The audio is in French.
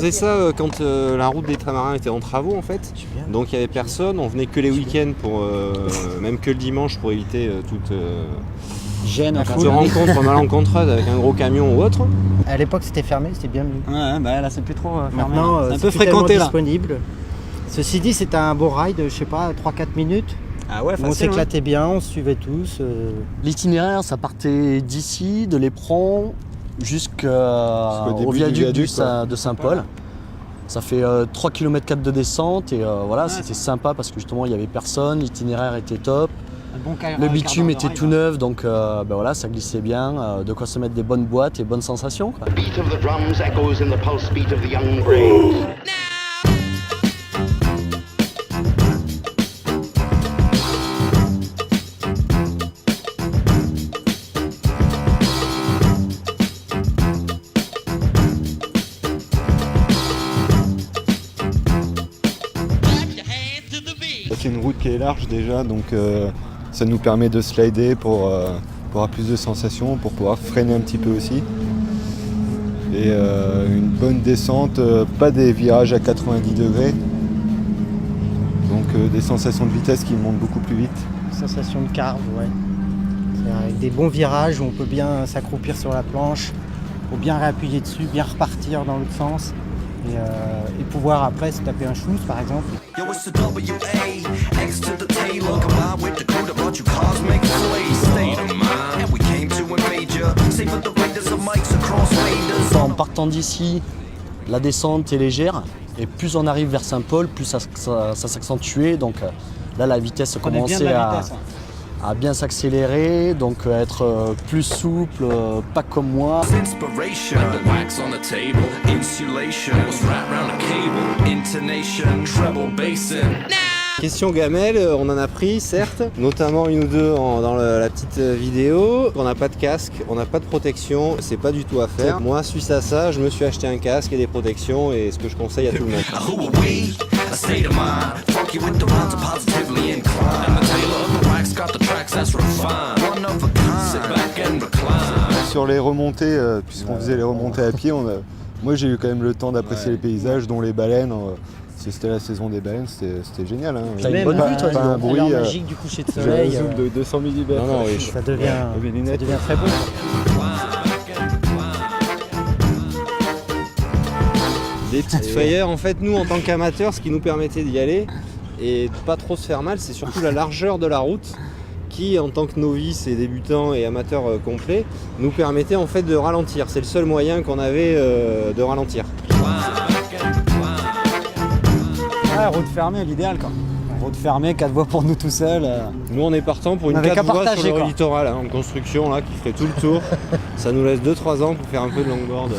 faisait ça quand la route des Tramarins était en travaux en fait. Donc il n'y avait personne, on venait que les week-ends, même que le dimanche pour éviter toute rencontre malencontreuse avec un gros camion ou autre. À l'époque c'était fermé, c'était bien mieux. Ouais, bah là c'est plus trop fermé. Maintenant c'est un peu fréquenté là. Disponible. Ceci dit, c'était un beau ride, je sais pas, 3-4 minutes. Ah ouais, on s'éclatait bien, on se suivait tous. L'itinéraire, ça partait d'ici, de l'Éperon, jusqu'au viaduc de Saint-Paul. Voilà. Ça fait 3 km 4 de descente et voilà, c'était sympa parce que justement il n'y avait personne, l'itinéraire était top. Le bitume était tout neuf, donc voilà, ça glissait bien, de quoi se mettre des bonnes boîtes et bonnes sensations, quoi. C'est une route qui est large déjà, donc ça nous permet de slider pour avoir plus de sensations, pour pouvoir freiner un petit peu aussi. Et une bonne descente, pas des virages à 90 degrés, donc des sensations de vitesse qui montent beaucoup plus vite. Sensation de carve, ouais. C'est avec des bons virages où on peut bien s'accroupir sur la planche, pour bien réappuyer dessus, bien repartir dans l'autre sens. Et pouvoir après se taper un schmooze par exemple. En partant d'ici, la descente est légère et plus on arrive vers Saint-Paul, plus ça s'accentuait. Donc là la vitesse commençait à bien s'accélérer, donc être plus souple, pas comme moi. Question gamelle, on en a pris certes, notamment une ou deux dans la petite vidéo. On n'a pas de casque, on n'a pas de protection, c'est pas du tout à faire. Moi, suite à ça, je me suis acheté un casque et des protections et ce que je conseille à tout le monde. Sur les remontées, puisqu'on faisait les remontées à pied, moi j'ai eu quand même le temps d'apprécier les paysages, dont les baleines. C'était la saison des baleines, c'était génial. Hein. T'as une bonne vue, toi, un bruit magique du coucher de soleil. Zoom de 200 mm. Ça devient très beau. Des petites frayeurs, en fait, nous en tant qu'amateurs, ce qui nous permettait d'y aller et de pas trop se faire mal, c'est surtout la largeur de la route qui, en tant que novices et débutants et amateurs complets, nous permettait en fait de ralentir. C'est le seul moyen qu'on avait de ralentir. Ouais, route fermée, l'idéal quoi. Route fermée, 4 voies pour nous tout seuls. Nous on est partant pour une 4 voies sur le littoral, en construction là, qui ferait tout le tour. Ça nous laisse 2-3 ans pour faire un peu de longboard.